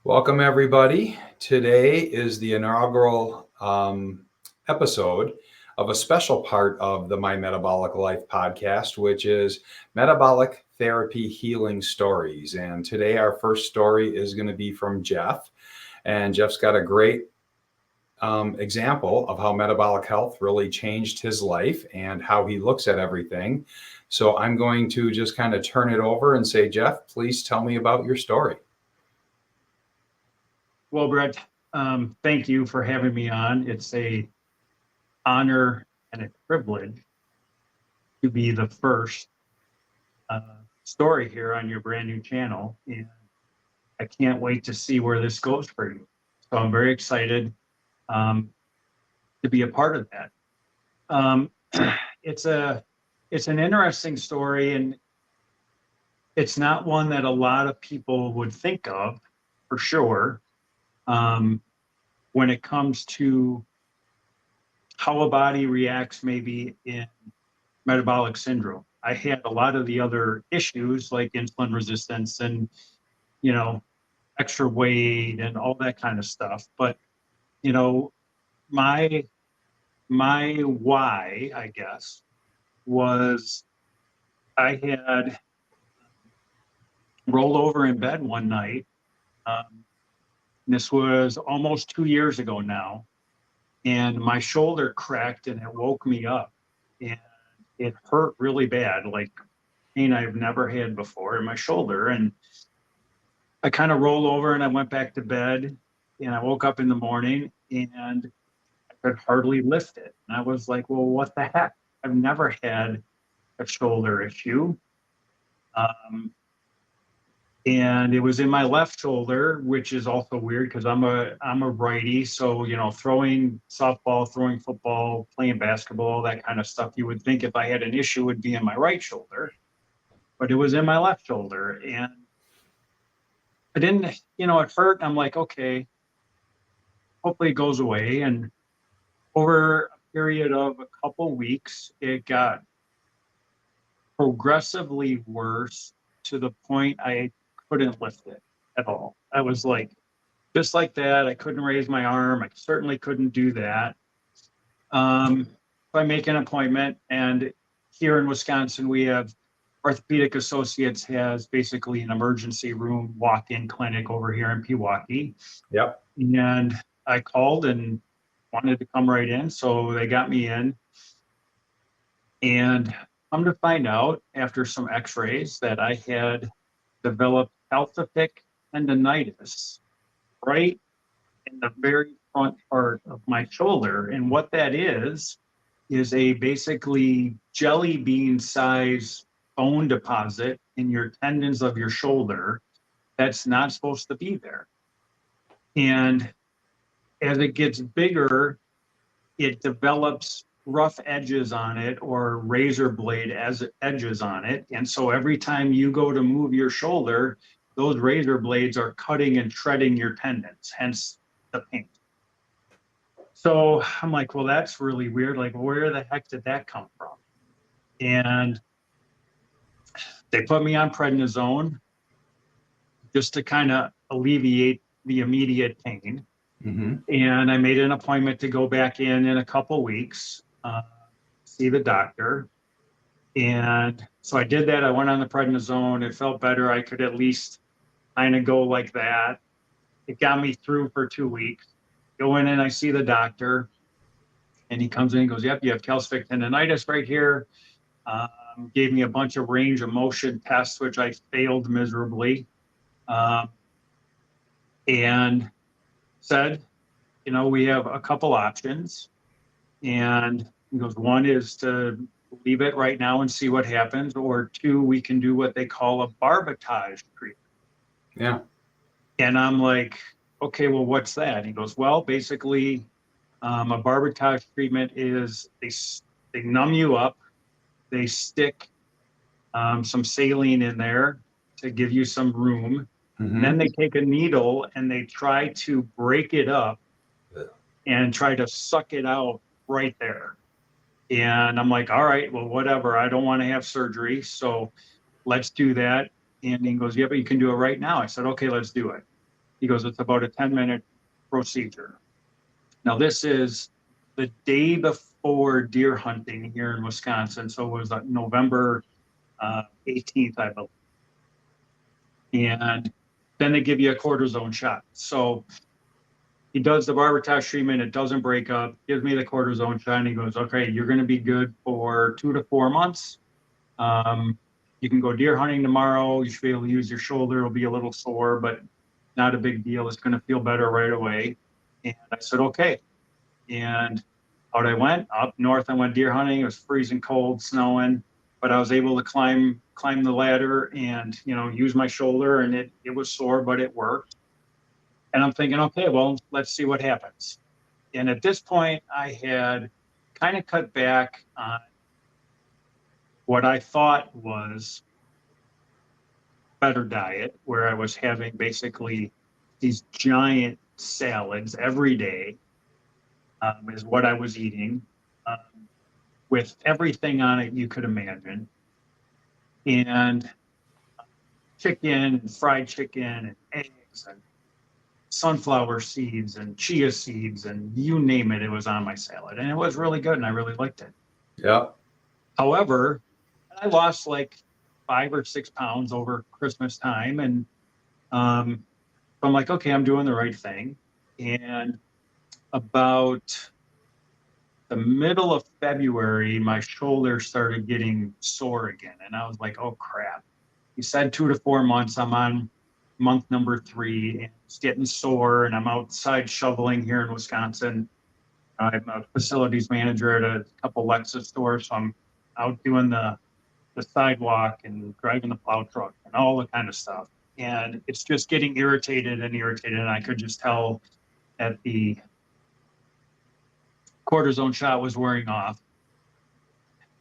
Welcome, everybody. Today is the inaugural episode of a special part of the My Metabolic Life podcast, which is Metabolic Therapy Healing Stories. And today, our first story is going to be from Geoff. And Geoff's got a great example of how metabolic health really changed his life and how he looks at everything. So I'm going to just kind of turn it over and say, Geoff, please tell me about your story. Well, Brett, thank you for having me on. It's an honor and a privilege to be the first story here on your brand new channel. And I can't wait to see where this goes for you. So I'm very excited to be a part of that. It's an interesting story, and it's not one that a lot of people would think of, for sure. When it comes to how a body reacts maybe in metabolic syndrome. I had a lot of the other issues like insulin resistance and, extra weight and all that kind of stuff. But, my why, I guess, was I had rolled over in bed one night. This was almost 2 years ago now, and my shoulder cracked and it woke me up, and it hurt really bad, like pain I've never had before in my shoulder. And I kind of rolled over and I went back to bed, and I woke up in the morning and I could hardly lift it. And I was like, well, what the heck? I've never had a shoulder issue. And it was in my left shoulder, which is also weird because I'm a righty. So, throwing softball, throwing football, playing basketball, that kind of stuff, you would think if I had an issue, it would be in my right shoulder, but it was in my left shoulder. And I didn't, it hurt. I'm like, okay, hopefully it goes away. And over a period of a couple weeks, it got progressively worse to the point I couldn't lift it at all. I was like, just like that. I couldn't raise my arm. I certainly couldn't do that. So I make an appointment, and here in Wisconsin, we have Orthopedic Associates has basically an emergency room walk-in clinic over here in Pewaukee. Yep. And I called and wanted to come right in. So they got me in, and come to find out after some x-rays that I had developed calcific tendinitis right in the very front part of my shoulder. And what that is a basically jelly bean size bone deposit in your tendons of your shoulder that's not supposed to be there. And as it gets bigger, it develops rough edges on it, or razor blade as edges on it. And so every time you go to move your shoulder, those razor blades are cutting and shredding your tendons, hence the pain. So I'm like, well, that's really weird. Like, where the heck did that come from? And they put me on prednisone just to kind of alleviate the immediate pain. Mm-hmm. And I made an appointment to go back in a couple weeks, see the doctor. And so I did that. I went on the prednisone. It felt better. I could at least kind of go like that. It got me through for 2 weeks. Go in and I see the doctor, and he comes in and goes, yep, you have calcific tendinitis right here. Gave me a bunch of range of motion tests, which I failed miserably. And said, we have a couple options. And he goes, one is to leave it right now and see what happens, or two, we can do what they call a barbotage treatment. Yeah. And I'm like, okay, well, what's that? He goes, well, basically, a barbotage treatment is they numb you up, they stick some saline in there to give you some room. Mm-hmm. And then they take a needle and they try to break it up and try to suck it out right there. And I'm like, all right, well, whatever. I don't want to have surgery, so let's do that. And he goes, yeah, but you can do it right now. I said, okay, let's do it. He goes, it's about a 10-minute procedure. Now, this is the day before deer hunting here in Wisconsin. So it was November 18th, I believe. And then they give you a cortisone shot. So he does the barber treatment. It doesn't break up. Gives me the cortisone shot. And he goes, okay, you're going to be good for 2 to 4 months. You can go deer hunting tomorrow. You should be able to use your shoulder. It'll be a little sore, but not a big deal. It's going to feel better right away. And I said, okay. And out I went. Up north, I went deer hunting. It was freezing cold, snowing, but I was able to climb the ladder and, use my shoulder, and it was sore, but it worked. And I'm thinking, okay, well, let's see what happens. And at this point, I had kind of cut back on what I thought was better diet, where I was having basically these giant salads every day, is what I was eating, with everything on it you could imagine. And chicken and fried chicken and eggs and sunflower seeds and chia seeds and you name it, it was on my salad. And it was really good and I really liked it. Yeah. However, I lost like 5 or 6 pounds over Christmas time. And I'm like, okay, I'm doing the right thing. And about the middle of February, my shoulder started getting sore again. And I was like, oh crap. He said 2 to 4 months. I'm on month number 3 and it's getting sore. And I'm outside shoveling here in Wisconsin. I'm a facilities manager at a couple Lexus stores. So I'm out doing the sidewalk and driving the plow truck and all the kind of stuff. And it's just getting irritated. And I could just tell that the cortisone shot was wearing off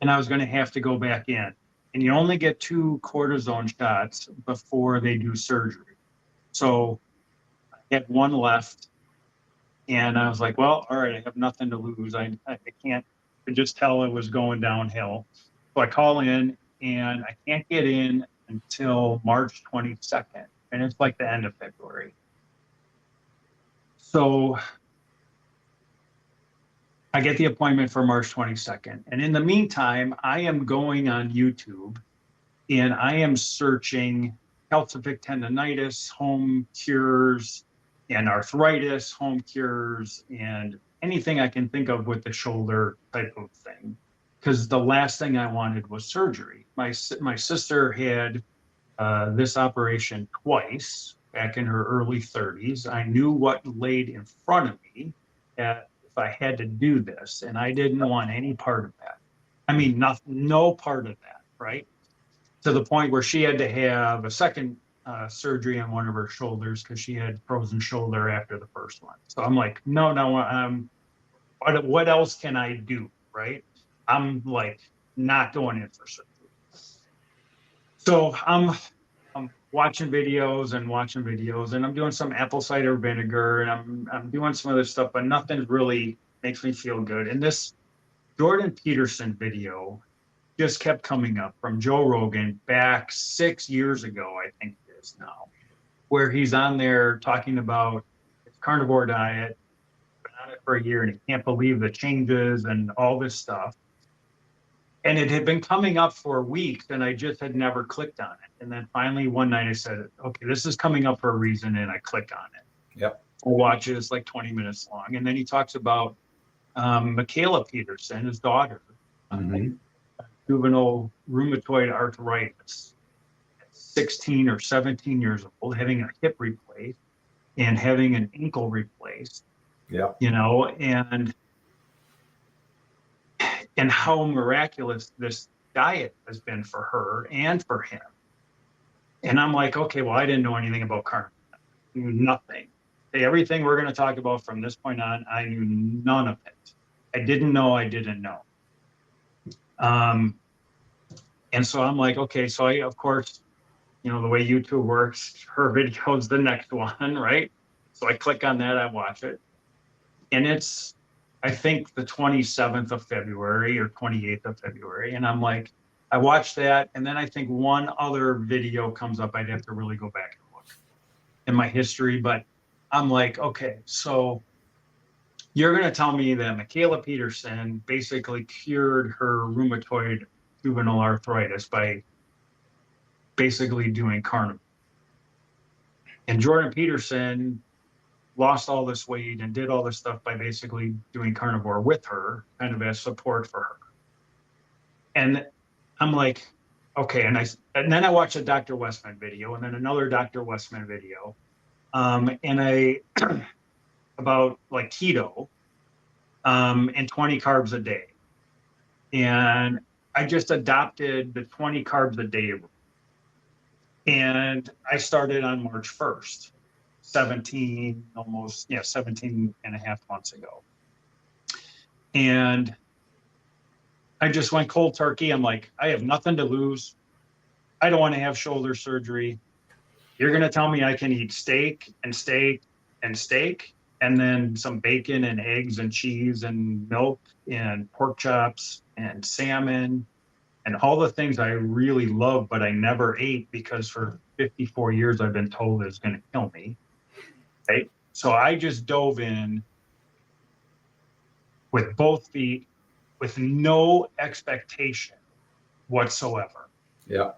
and I was going to have to go back in. And you only get 2 cortisone shots before they do surgery. So I had 1 left and I was like, well, all right, I have nothing to lose. I can't, I could just tell it was going downhill. So I call in and I can't get in until March 22nd. And it's like the end of February. So I get the appointment for March 22nd. And in the meantime, I am going on YouTube and I am searching calcific tendinitis, home cures, and arthritis, home cures, and anything I can think of with the shoulder type of thing. Because the last thing I wanted was surgery. My sister had this operation twice back in her early 30s. I knew what laid in front of me if I had to do this, and I didn't want any part of that. I mean, no part of that, right? To the point where she had to have a second surgery on one of her shoulders because she had frozen shoulder after the first one. So I'm like, no, what else can I do, right? I'm like not going in for surgery. So I'm watching videos, and I'm doing some apple cider vinegar, and I'm doing some other stuff, but nothing really makes me feel good. And this Jordan Peterson video just kept coming up from Joe Rogan back 6 years ago, I think it is now, where he's on there talking about his carnivore diet, been on it for a year, and he can't believe the changes and all this stuff. And it had been coming up for weeks, and I just had never clicked on it. And then finally one night I said, okay, this is coming up for a reason, and I click on it. Yep. I'll watch it. It's like 20 minutes long. And then he talks about Michaela Peterson, his daughter, juvenile rheumatoid arthritis, 16 or 17 years old, having a hip replaced and having an ankle replaced. Yeah. And how miraculous this diet has been for her and for him. And I'm like, okay, well, I didn't know anything about carnivore. I knew nothing. Everything we're going to talk about from this point on, I knew none of it. I didn't know. And so I'm like, okay, so I, of course, the way YouTube works, her video's the next one, right? So I click on that, I watch it. And it's, I think, the 27th of February or 28th of February. And I'm like, I watched that. And then I think one other video comes up. I'd have to really go back and look. in my history, but I'm like, okay, so you're going to tell me that Michaela Peterson basically cured her rheumatoid juvenile arthritis by basically doing carnivore. And Jordan Peterson lost all this weight and did all this stuff by basically doing carnivore with her, kind of as support for her. And I'm like, okay. And then I watched a Dr. Westman video and then another Dr. Westman video. And I about like keto, and 20 carbs a day. And I just adopted the 20 carbs a day rule. And I started on March 1st, 17 and a half months ago. And I just went cold turkey. I'm like, I have nothing to lose. I don't want to have shoulder surgery. You're going to tell me I can eat steak and steak and steak, and then some bacon and eggs and cheese and milk and pork chops and salmon and all the things I really love, but I never ate because for 54 years I've been told it's going to kill me. Right? So I just dove in with both feet, with no expectation whatsoever. Yeah.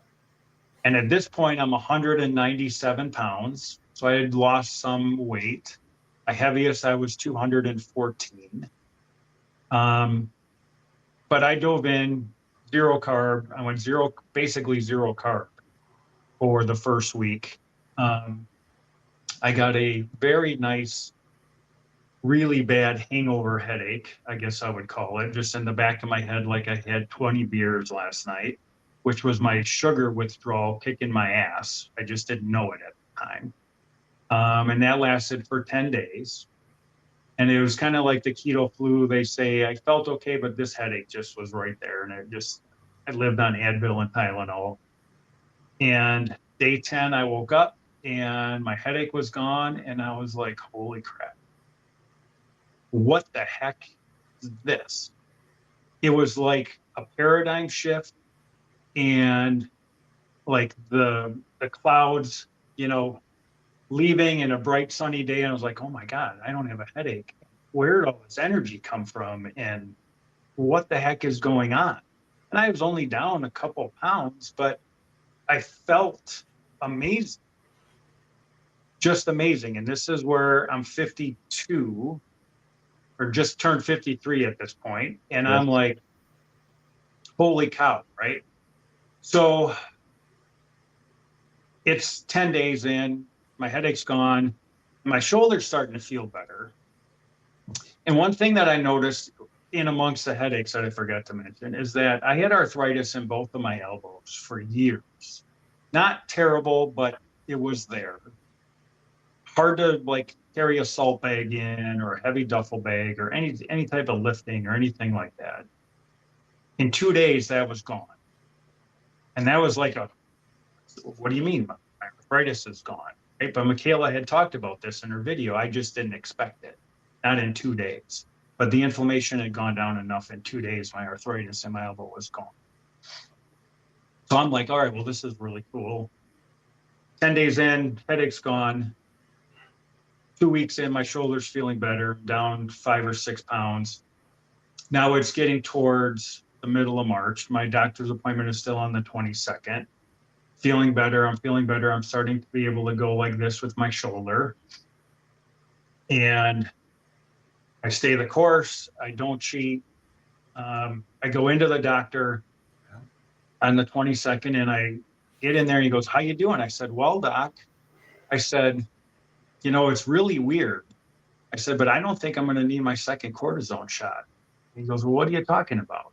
And at this point, I'm 197 pounds. So I had lost some weight. My heaviest, I was 214. But I dove in zero carb. I went basically zero carb for the first week. I got a very nice, really bad hangover headache, I guess I would call it, just in the back of my head, like I had 20 beers last night, which was my sugar withdrawal kicking my ass. I just didn't know it at the time. And that lasted for 10 days. And it was kind of like the keto flu. They say I felt okay, but this headache just was right there. And I lived on Advil and Tylenol. And day 10, I woke up and my headache was gone. And I was like, holy crap. What the heck is this? It was like a paradigm shift, and like the clouds, leaving in a bright sunny day. And I was like, oh my God, I don't have a headache. Where did all this energy come from? And what the heck is going on? And I was only down a couple of pounds, but I felt amazing, just amazing. And this is where I'm 52 or just turned 53 at this point. And I'm like, holy cow, right? So it's 10 days in, my headache's gone, my shoulder's starting to feel better. And one thing that I noticed in amongst the headaches that I forgot to mention is that I had arthritis in both of my elbows for years. Not terrible, but it was there. Hard to like carry a salt bag in or a heavy duffel bag or any type of lifting or anything like that. In 2 days, that was gone. And that was like what do you mean? My arthritis is gone, right? But Michaela had talked about this in her video. I just didn't expect it, not in 2 days. But the inflammation had gone down enough in 2 days, my arthritis in my elbow was gone. So I'm like, all right, well, this is really cool. 10 days in, headache's gone. 2 weeks in, my shoulder's feeling better, down 5 or 6 pounds. Now it's getting towards the middle of March. My doctor's appointment is still on the 22nd. Feeling better. I'm feeling better. I'm starting to be able to go like this with my shoulder. And I stay the course. I don't cheat. I go into the doctor on the 22nd and I get in there and he goes, how you doing? I said, well, doc, I said, it's really weird. I said, but I don't think I'm going to need my second cortisone shot. He goes, well, what are you talking about?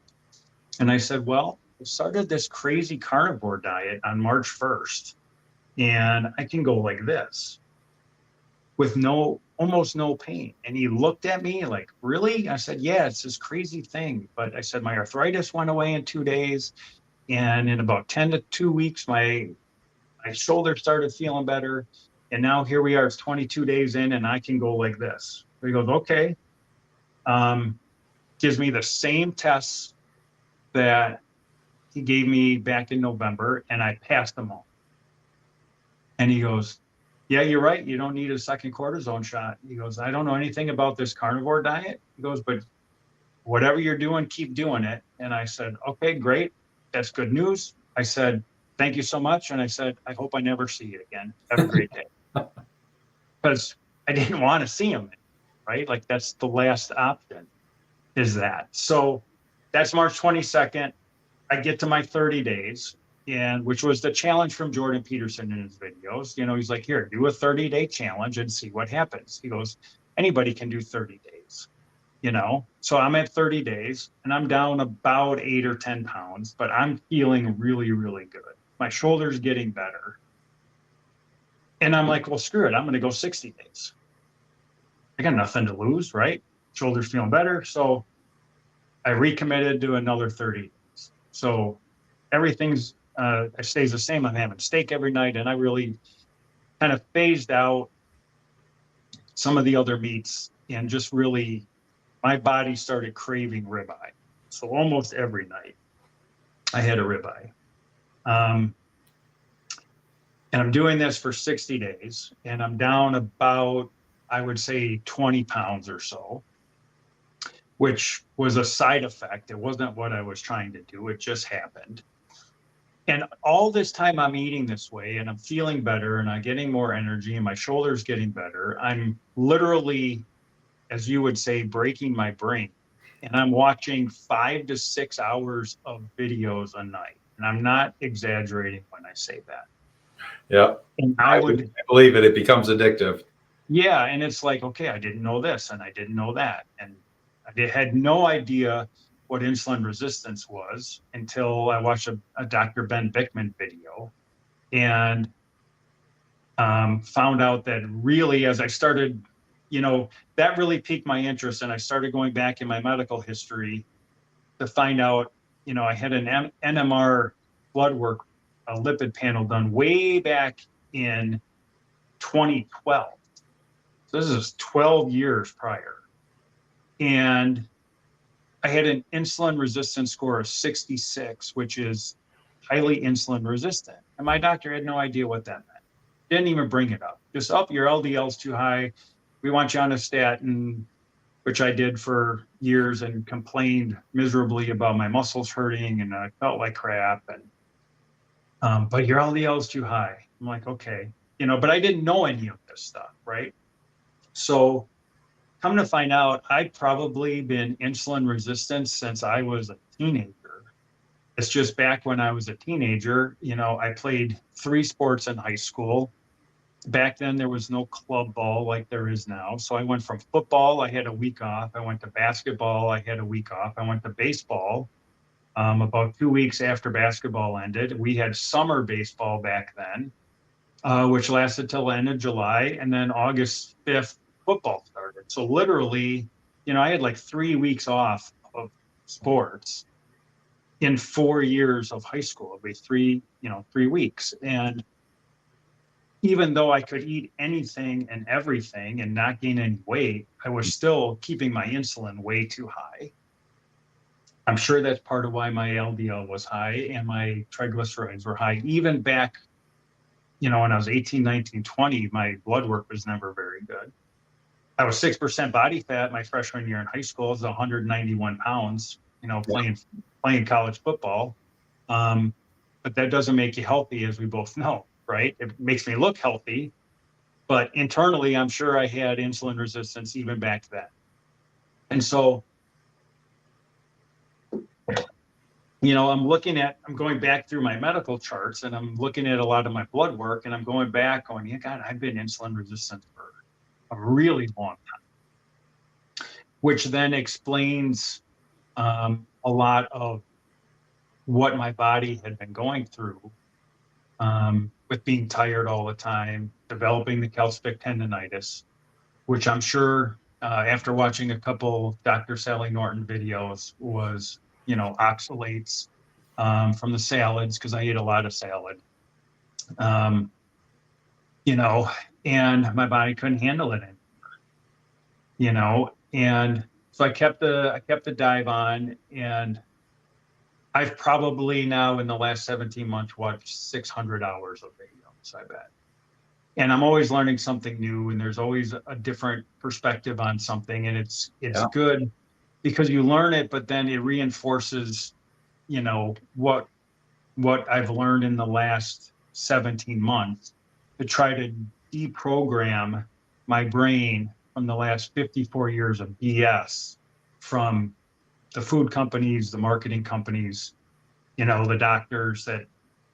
And I said, well, I started this crazy carnivore diet on March 1st, and I can go like this with almost no pain. And he looked at me like, really? I said, yeah, it's this crazy thing. But I said, my arthritis went away in 2 days. And in about 10 to 2 weeks, my shoulder started feeling better. And now here we are, it's 22 days in and I can go like this. So he goes, okay. Gives me the same tests that he gave me back in November and I passed them all. And he goes, yeah, you're right. You don't need a second cortisone shot. He goes, I don't know anything about this carnivore diet. He goes, but whatever you're doing, keep doing it. And I said, okay, great. That's good news. I said, thank you so much. And I said, I hope I never see you again. Have a great day. Because I didn't want to see him, right? Like that's the last option is that. So that's March 22nd. I get to my 30 days, and which was the challenge from Jordan Peterson in his videos. You know, he's like, here, do a 30-day challenge and see what happens. He goes, anybody can do 30 days, you know? So I'm at 30 days and I'm down about 8 or 10 pounds, but I'm feeling really, really good. My shoulder's getting better. And I'm like, well, screw it. I'm going to go 60 days. I got nothing to lose, right? Shoulder's feeling better. So I recommitted to another 30 days. So everything's stays the same. I'm having steak every night, and I really kind of phased out some of the other meats, and just really my body started craving ribeye. So almost every night I had a ribeye. Um, and I'm doing this for 60 days, and I'm down about, I would say, 20 pounds or so, which was a side effect. It wasn't what I was trying to do. It just happened. And all this time I'm eating this way and I'm feeling better and I'm getting more energy and my shoulder's getting better. I'm literally, as you would say, breaking my brain. And I'm watching 5 to 6 hours of videos a night. And I'm not exaggerating when I say that. Yeah. And I would believe it. It becomes addictive. Yeah. And it's like, okay, I didn't know this and I didn't know that. And I had no idea what insulin resistance was until I watched a Dr. Ben Bickman video and found out that really, as I started, that really piqued my interest. And I started going back in my medical history to find out, I had an NMR blood work, a lipid panel done way back in 2012. So this is 12 years prior. And I had an insulin resistance score of 66, which is highly insulin resistant. And my doctor had no idea what that meant. Didn't even bring it up. Just, your LDL's too high. We want you on a statin, which I did for years and complained miserably about my muscles hurting and I felt like crap. And but your LDL's too high. I'm like, okay, but I didn't know any of this stuff, right? So come to find out, I'd probably been insulin resistant since I was a teenager. It's just back when I was a teenager, I played 3 sports in high school. Back then, there was no club ball like there is now. So I went from football, I had a week off. I went to basketball, I had a week off. I went to baseball about 2 weeks after basketball ended. We had summer baseball back then, which lasted till the end of July. And then August 5th, football started. So literally, I had like 3 weeks off of sports in 4 years of high school. It'd be 3 weeks. And even though I could eat anything and everything and not gain any weight, I was still keeping my insulin way too high. I'm sure that's part of why my LDL was high and my triglycerides were high. Even back, when I was 18, 19, 20, my blood work was never very good. I was 6% body fat my freshman year in high school. I was 191 pounds, playing college football. But that doesn't make you healthy, as we both know, right? It makes me look healthy, but internally, I'm sure I had insulin resistance even back then. And so, I'm going back through my medical charts and I'm looking at a lot of my blood work and I'm going back going, yeah, God, I've been insulin resistant for a really long time, which then explains a lot of what my body had been going through with being tired all the time, developing the calcific tendinitis, which I'm sure after watching a couple Dr. Sally Norton videos was, oxalates from the salads, because I ate a lot of salad, and my body couldn't handle it anymore, and so I kept the dive on, and I've probably now in the last 17 months watched 600 hours of videos, I bet. And I'm always learning something new, and there's always a different perspective on something. And it's Yeah. good because you learn it, but then it reinforces, what I've learned in the last 17 months to try to deprogram my brain from the last 54 years of BS from the food companies, the marketing companies, the doctors that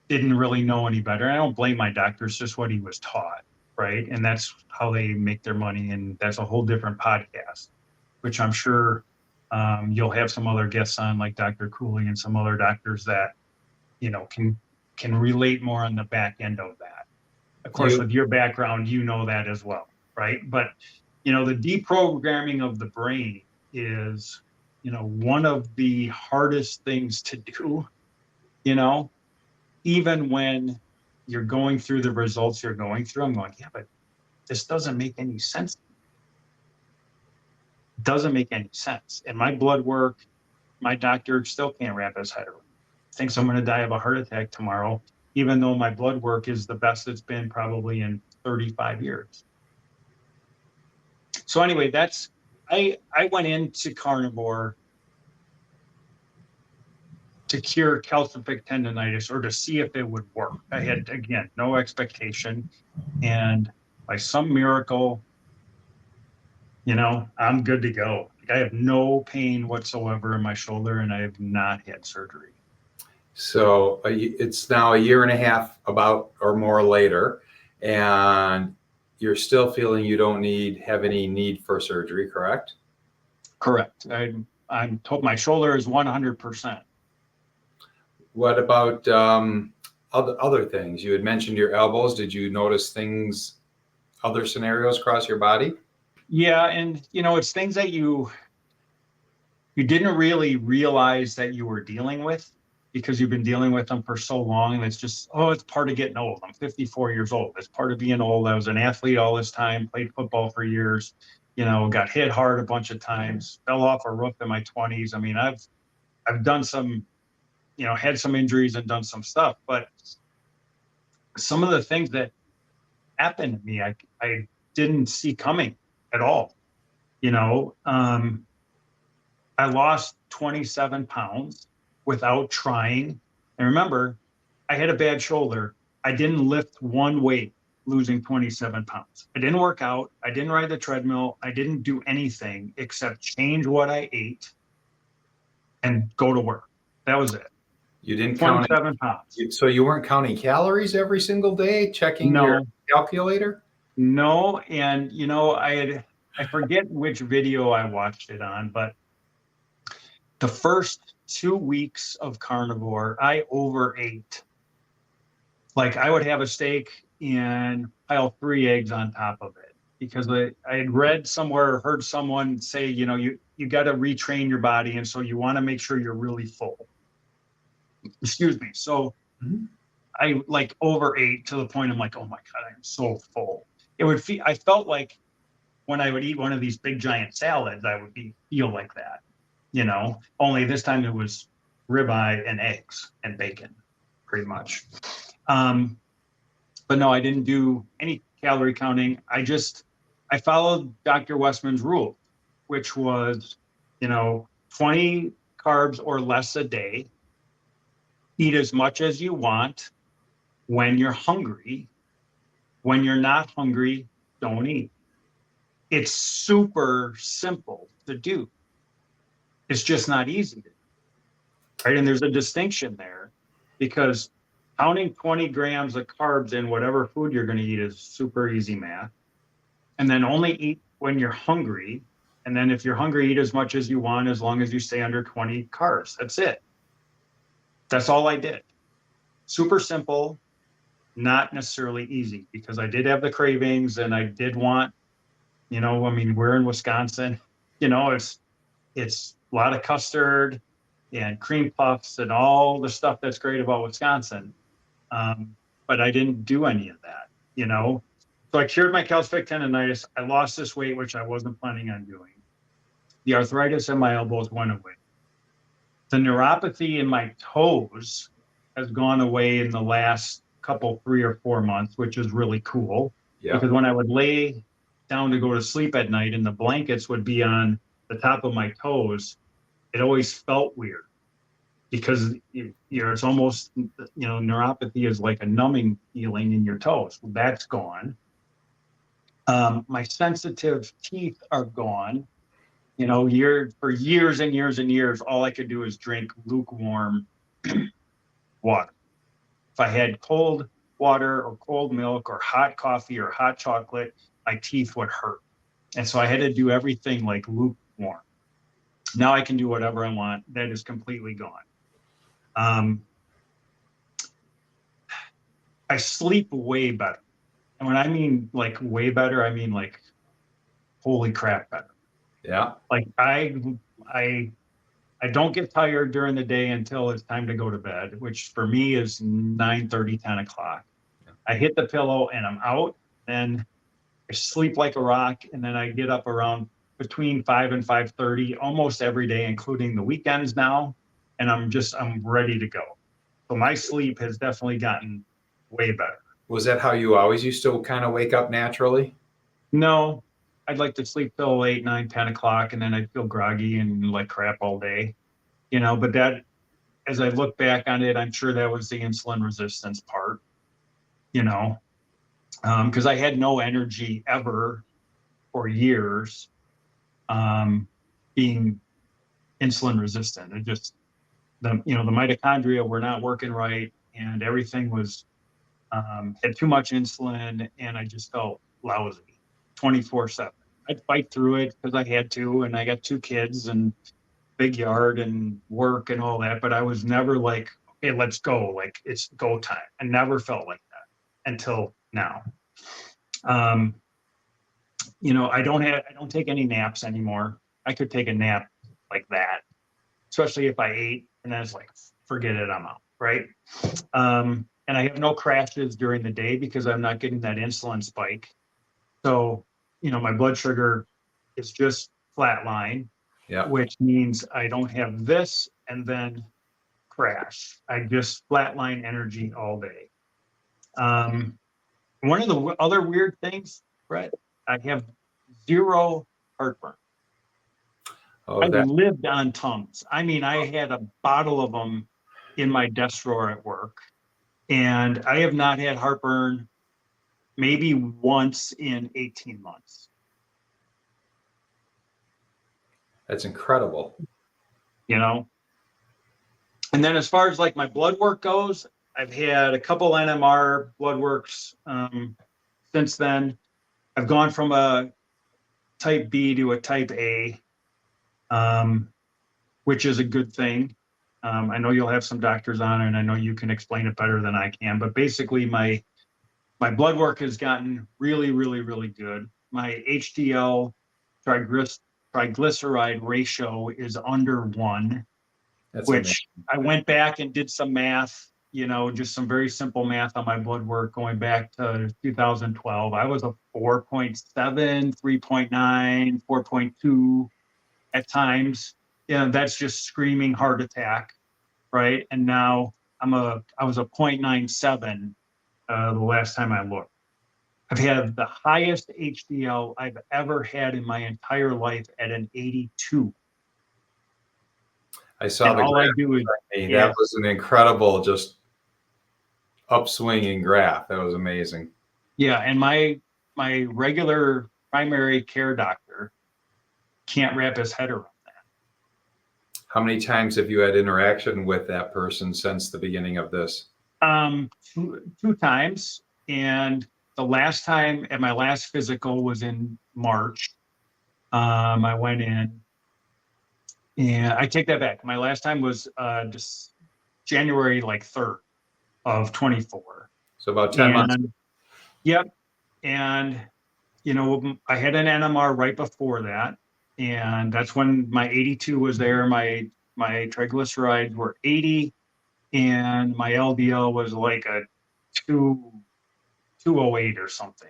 didn't really know any better. I don't blame my doctor, it's just what he was taught, right? And that's how they make their money. And that's a whole different podcast, which I'm sure you'll have some other guests on, like Dr. Cooley and some other doctors that can relate more on the back end of that. Of course, You with your background, that as well, right? But the deprogramming of the brain is one of the hardest things to do, you know even when you're going through the results you're going through. I'm going, yeah, but this doesn't make any sense. It doesn't make any sense. And my blood work, my doctor still can't wrap his head around. Thinks I'm going to die of a heart attack tomorrow, even though my blood work is the best it's been probably in 35 years. So anyway, I went into carnivore to cure calcific tendinitis, or to see if it would work. I had, again, no expectation. And by some miracle, I'm good to go. Like, I have no pain whatsoever in my shoulder, and I have not had surgery. So it's now a year and a half about or more later, and you're still feeling you don't have any need for surgery, correct? Correct. I'm told my shoulder is 100%. What about other things? You had mentioned your elbows. Did you notice things, other scenarios across your body? Yeah, and it's things that you didn't really realize that you were dealing with, because you've been dealing with them for so long. And it's just, it's part of getting old. I'm 54 years old. It's part of being old. I was an athlete all this time, played football for years, got hit hard a bunch of times, fell off a roof in my 20s. I mean, I've done some, had some injuries and done some stuff, but some of the things that happened to me, I didn't see coming at all. I lost 27 pounds without trying. And remember, I had a bad shoulder. I didn't lift one weight losing 27 pounds. I didn't work out. I didn't ride the treadmill. I didn't do anything except change what I ate and go to work. That was it. You didn't count 27 pounds. So you weren't counting calories every single day, checking your No, calculator? no. And, I forget which video I watched it on, but the first 2 weeks of carnivore, I overate. Like, I would have a steak and pile 3 eggs on top of it, because I had read somewhere or heard someone say, you got to retrain your body. And so you want to make sure you're really full. Excuse me. So I like overate to the point I'm like, oh my God, I'm so full. I felt like when I would eat one of these big giant salads, I would feel like that. Only this time it was ribeye and eggs and bacon, pretty much. But no, I didn't do any calorie counting. I followed Dr. Westman's rule, which was, 20 carbs or less a day, eat as much as you want when you're hungry. When you're not hungry, don't eat. It's super simple to do. It's just not easy to do, right? And there's a distinction there, because counting 20 grams of carbs in whatever food you're going to eat is super easy math. And then only eat when you're hungry. And then if you're hungry, eat as much as you want, as long as you stay under 20 carbs. That's it. That's all I did. Super simple, not necessarily easy, because I did have the cravings and I did want, we're in Wisconsin, it's a lot of custard and cream puffs and all the stuff that's great about Wisconsin. But I didn't do any of that, So I cured my calcific tendinitis. I lost this weight, which I wasn't planning on doing. The arthritis in my elbows went away. The neuropathy in my toes has gone away in the last couple, 3 or 4 months, which is really cool. Yeah. because when I would lay down to go to sleep at night and the blankets would be on the top of my toes, it always felt weird because it's almost, neuropathy is like a numbing feeling in your toes. Well, that's gone. My sensitive teeth are gone. For years and years and years, all I could do is drink lukewarm water. If I had cold water or cold milk or hot coffee or hot chocolate, my teeth would hurt. And so I had to do everything like lukewarm. Now I can do whatever I want. That is completely gone. I sleep way better. And when I mean like way better, I mean like holy crap better. Yeah. Like I don't get tired during the day until it's time to go to bed, which for me is 9:30, 10 o'clock. I hit the pillow and I'm out, and I sleep like a rock, and then I get up around between 5 and 5:30 almost every day, including the weekends now, and I'm ready to go. So my sleep has definitely gotten way better. Was that how you always used to kind of wake up naturally? No, I'd like to sleep till 8, 9, 10 o'clock, and then I'd feel groggy and like crap all day. But that, as I look back on it, I'm sure that was the insulin resistance part, because I had no energy ever for years, being insulin resistant. It just, the mitochondria were not working right, and everything was, had too much insulin, and I just felt lousy 24/7. I'd fight through it because I had to, and I got 2 kids and big yard and work and all that, but I was never like, okay, let's go. Like it's go time. I never felt like that until now. I don't take any naps anymore. I could take a nap like that, especially if I ate and then it's like, forget it, I'm out. Right. And I have no crashes during the day because I'm not getting that insulin spike. So, my blood sugar is just flatline, Yeah. which means I don't have this and then crash. I just flatline energy all day. One of the other weird things, Brett, I have zero heartburn. Oh, I that lived on Tums. I mean, I had a bottle of them in my desk drawer at work, and I have not had heartburn maybe once in 18 months. that's incredible. And then as far as like my blood work goes, I've had a couple NMR blood works since then. I've gone from a type B to a type A, which is a good thing. I know you'll have some doctors on it, and I know you can explain it better than I can, but basically my blood work has gotten really, really, really good. My HDL triglyceride ratio is under 1, That's amazing. which I went back and did some math, just some very simple math on my blood work going back to 2012. I was a 4.7, 3.9, 4.2 at times. That's just screaming heart attack, right? And now I was a 0.97 the last time I looked. I've had the highest HDL I've ever had in my entire life at an 82. I saw And the all I graph. do is, That was an incredible, just upswinging graph. That was amazing. yeah. And my regular primary care doctor can't wrap his head around that. How many times have you had interaction with that person since the beginning of this? Two times. And the last time at my last physical was in March. I went in, and I take that back. My last time was just January 3rd of 24. So about 10 months. Yep. And, I had an NMR right before that. And that's when my 82 was there. My triglycerides were 80, and my LDL was like a 208 or something.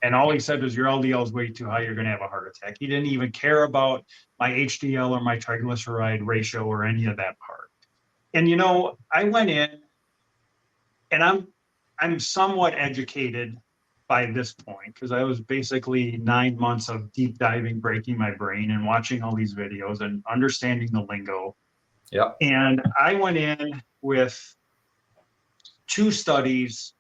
And all he said was, your LDL is way too high. You're going to have a heart attack. He didn't even care about my HDL or my triglyceride ratio or any of that part. And, I went in, and I'm somewhat educated by this point, because I was basically 9 months of deep diving, breaking my brain and watching all these videos and understanding the lingo. Yep. And I went in with 2 studies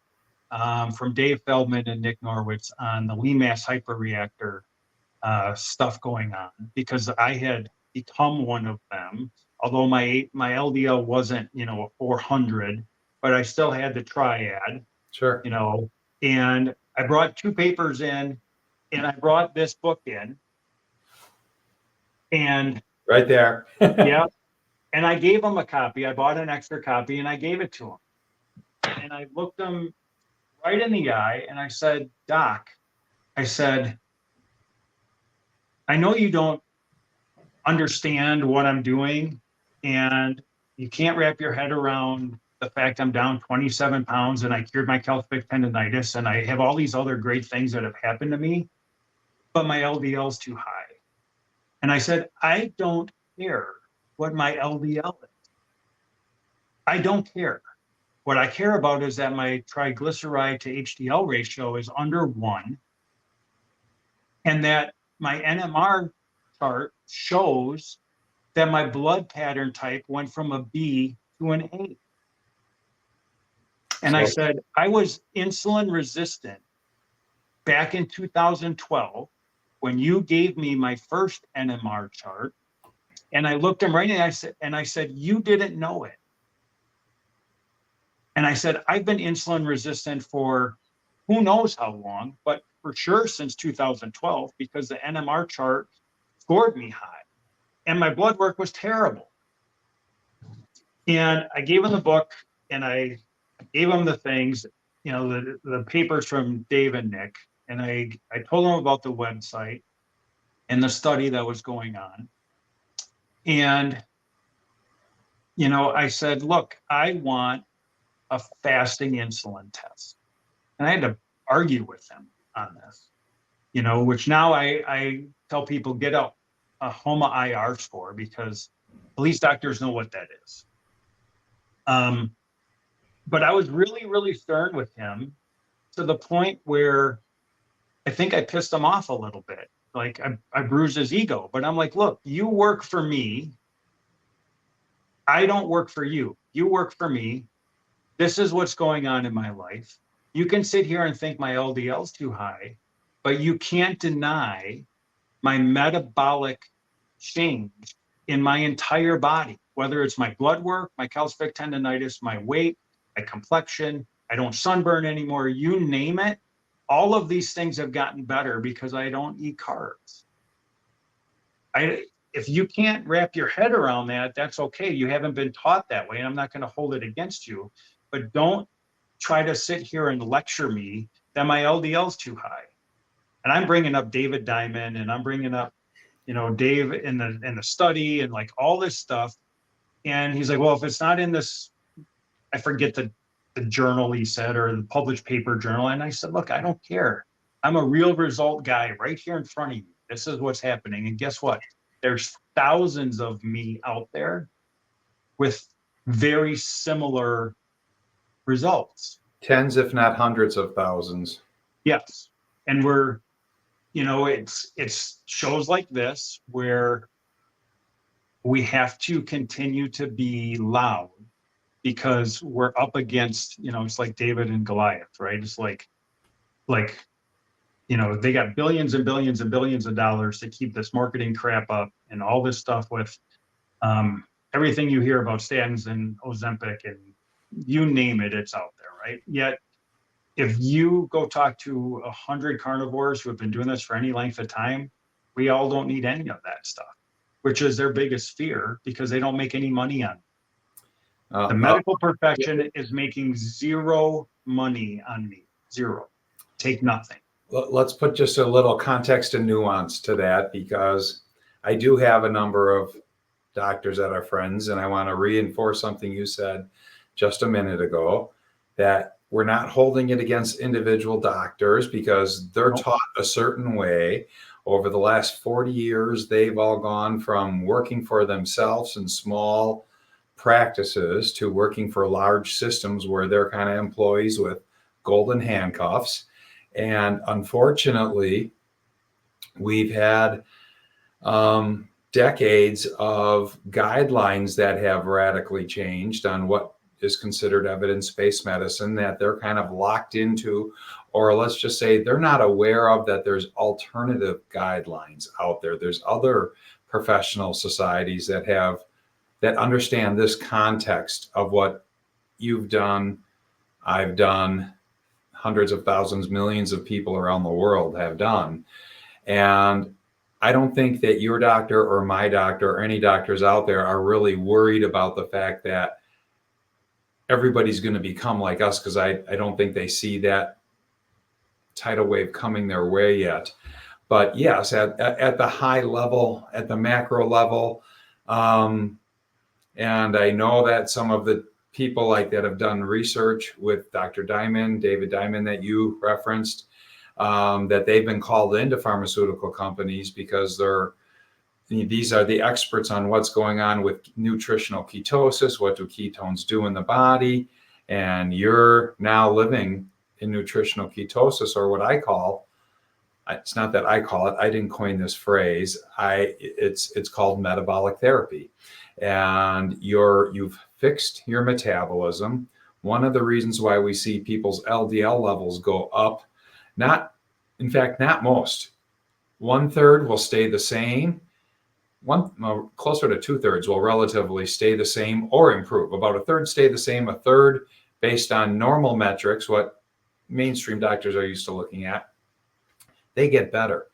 from Dave Feldman and Nick Norwitz on the lean mass hyperreactor stuff going on, because I had become one of them. Although my LDL wasn't, a 400, but I still had the triad, Sure. and I brought 2 papers in, and I brought this book in, and Right there. yeah, and I gave them a copy. I bought an extra copy and I gave it to them. And I looked them right in the eye and I said, Doc, I said, I know you don't understand what I'm doing, and you can't wrap your head around the fact I'm down 27 pounds and I cured my calcific tendinitis and I have all these other great things that have happened to me, but my LDL is too high. And I said, I don't care what my LDL is. I don't care. What I care about is that my triglyceride to HDL ratio is under 1, and that my NMR chart shows that my blood pattern type went from a B to an A. And I said, I was insulin resistant back in 2012 when you gave me my first NMR chart. And I looked him right in and I said, you didn't know it. And I said, I've been insulin resistant for who knows how long, but for sure since 2012, because the NMR chart scored me high and my blood work was terrible. And I gave him the book and I gave him the things, the papers from Dave and Nick. And I told him about the website and the study that was going on. And, I said, look, I want a fasting insulin test. And I had to argue with him on this, which now I tell people get a HOMA IR score, because police doctors know what that is. But I was really, really stern with him to the point where I think I pissed him off a little bit. Like I bruised his ego, but I'm like, look, you work for me. I don't work for you. You work for me. This is what's going on in my life. You can sit here and think my LDL is too high, but you can't deny my metabolic change in my entire body, whether it's my blood work, my calcific tendinitis, my weight, my complexion, I don't sunburn anymore, you name it. All of these things have gotten better because I don't eat carbs. If you can't wrap your head around that, that's okay. You haven't been taught that way, and I'm not going to hold it against you. But don't try to sit here and lecture me that my LDL is too high. And I'm bringing up David Diamond, and I'm bringing up, Dave in the study and like all this stuff. And he's like, well, if it's not in this, I forget the journal he said, or the published paper journal. And I said, look, I don't care. I'm a real result guy right here in front of you. This is what's happening. And guess what? There's thousands of me out there with very similar results. Tens, if not hundreds of thousands. Yes. And we're, it's shows like this where we have to continue to be loud, because we're up against, it's like David and Goliath, right? It's like, they got billions and billions and billions of dollars to keep this marketing crap up and all this stuff with everything you hear about statins and Ozempic and you name it, it's out there, right? Yet, if you go talk to 100 carnivores who have been doing this for any length of time, we all don't need any of that stuff, which is their biggest fear, because they don't make any money on it. The medical profession is making zero money on me. Zero. Take nothing. Let's put just a little context and nuance to that, because I do have a number of doctors that are friends, and I want to reinforce something you said just a minute ago, that we're not holding it against individual doctors, because they're taught a certain way. Over the last 40 years, they've all gone from working for themselves in small practices to working for large systems where they're kind of employees with golden handcuffs. And unfortunately, we've had decades of guidelines that have radically changed on what is considered evidence-based medicine, that they're kind of locked into, or let's just say they're not aware of, that there's alternative guidelines out there. There's other professional societies that understand this context of what you've done, I've done, hundreds of thousands, millions of people around the world have done. And I don't think that your doctor or my doctor or any doctors out there are really worried about the fact that everybody's going to become like us, because I don't think they see that tidal wave coming their way yet. But yes, at the high level, at the macro level, and I know that some of the people like that have done research with Dr. Diamond, David Diamond, that you referenced, that they've been called into pharmaceutical companies because these are the experts on what's going on with nutritional ketosis. What do ketones do in the body? And you're now living in nutritional ketosis, or what I call, it's not that I call it, I didn't coin this phrase. It's called metabolic therapy. And you've fixed your metabolism. One of the reasons why we see people's LDL levels go up, not most. 1/3 will stay the same. Closer to 2/3 will relatively stay the same or improve. About 1/3 stay the same, 1/3 based on normal metrics, what mainstream doctors are used to looking at, they get better.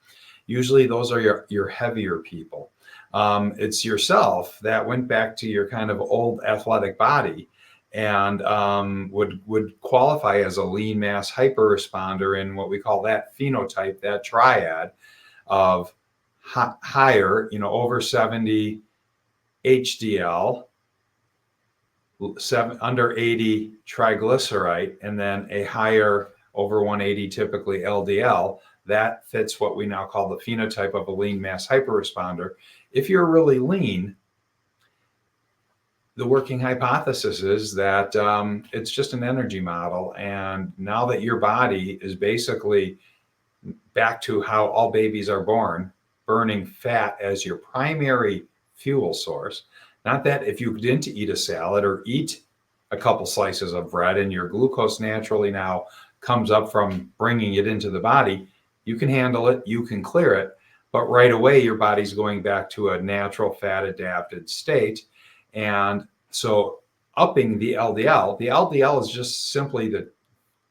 Usually those are your heavier people. It's yourself that went back to your kind of old athletic body and would qualify as a lean mass hyperresponder in what we call that phenotype, that triad of higher, over 70 HDL, under 80 triglyceride, and then a higher over 180 typically LDL. That fits what we now call the phenotype of a lean mass hyperresponder. If you're really lean, the working hypothesis is that it's just an energy model. And now that your body is basically back to how all babies are born, burning fat as your primary fuel source, not that if you didn't eat a salad or eat a couple slices of bread and your glucose naturally now comes up from bringing it into the body, you can handle it, you can clear it, but right away your body's going back to a natural fat adapted state. And so upping the LDL is just simply the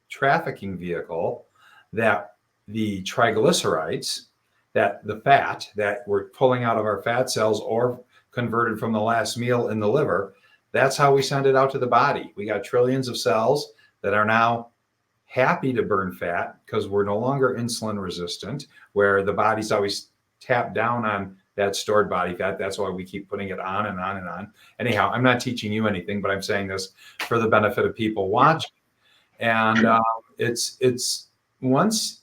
trafficking vehicle that the triglycerides, that the fat that we're pulling out of our fat cells or converted from the last meal in the liver, that's how we send it out to the body. We got trillions of cells that are now happy to burn fat because we're no longer insulin resistant, where the body's always tapped down on that stored body fat. That's why we keep putting it on and on and on. Anyhow, I'm not teaching you anything, but I'm saying this for the benefit of people watching. And it's once,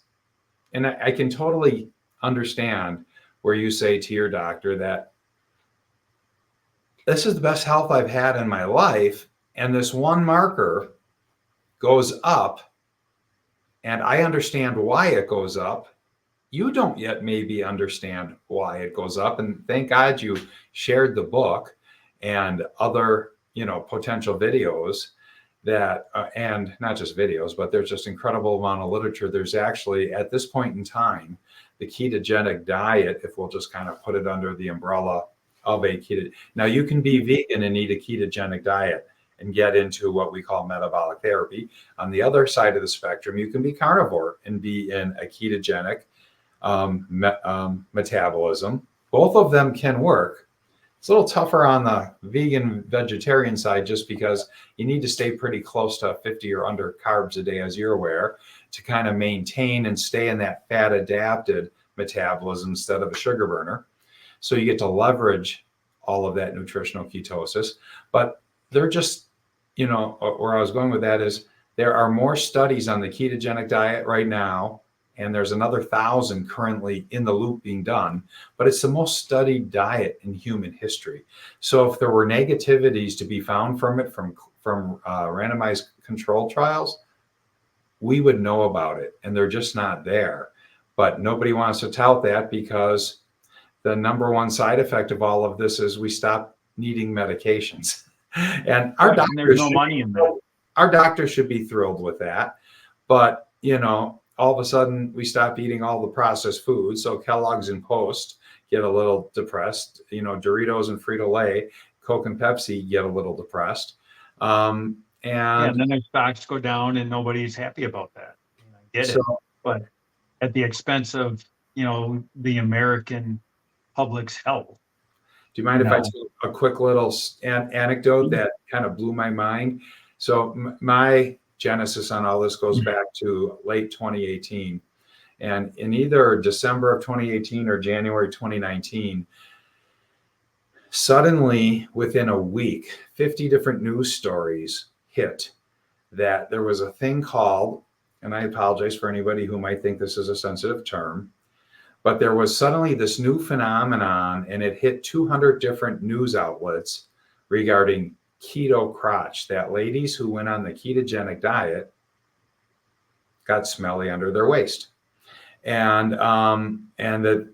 and I can totally understand where you say to your doctor that this is the best health I've had in my life, and this one marker goes up, and I understand why it goes up. You don't yet maybe understand why it goes up, and thank God you shared the book and other potential videos that and not just videos, but there's just incredible amount of literature. There's actually, at this point in time, the ketogenic diet, if we'll just kind of put it under the umbrella of a keto. Now you can be vegan and eat a ketogenic diet and get into what we call metabolic therapy. On the other side of the spectrum, you can be carnivore and be in a ketogenic metabolism. Both of them can work. It's a little tougher on the vegan vegetarian side just because you need to stay pretty close to 50 or under carbs a day, as you're aware, to kind of maintain and stay in that fat adapted metabolism instead of a sugar burner. So you get to leverage all of that nutritional ketosis. But they're just, where I was going with that is there are more studies on the ketogenic diet right now, and there's another 1,000 currently in the loop being done, but it's the most studied diet in human history. So if there were negativities to be found from it, from randomized control trials, we would know about it, and they're just not there. But nobody wants to tout that because the number one side effect of all of this is we stop needing medications. And Right. And there's no money in that. our doctors should be thrilled with that. But, all of a sudden we stop eating all the processed food. So Kellogg's and Post get a little depressed, Doritos and Frito-Lay, Coke and Pepsi get a little depressed. And then their stocks go down and nobody's happy about that. I get it. But at the expense of, the American public's health. Do you mind if I tell a quick little anecdote that kind of blew my mind? So my genesis on all this goes back to late 2018. And in either December of 2018 or January 2019, suddenly within a week, 50 different news stories hit that there was a thing called, and I apologize for anybody who might think this is a sensitive term, but there was suddenly this new phenomenon, and it hit 200 different news outlets regarding keto crotch, that ladies who went on the ketogenic diet got smelly under their waist. And that,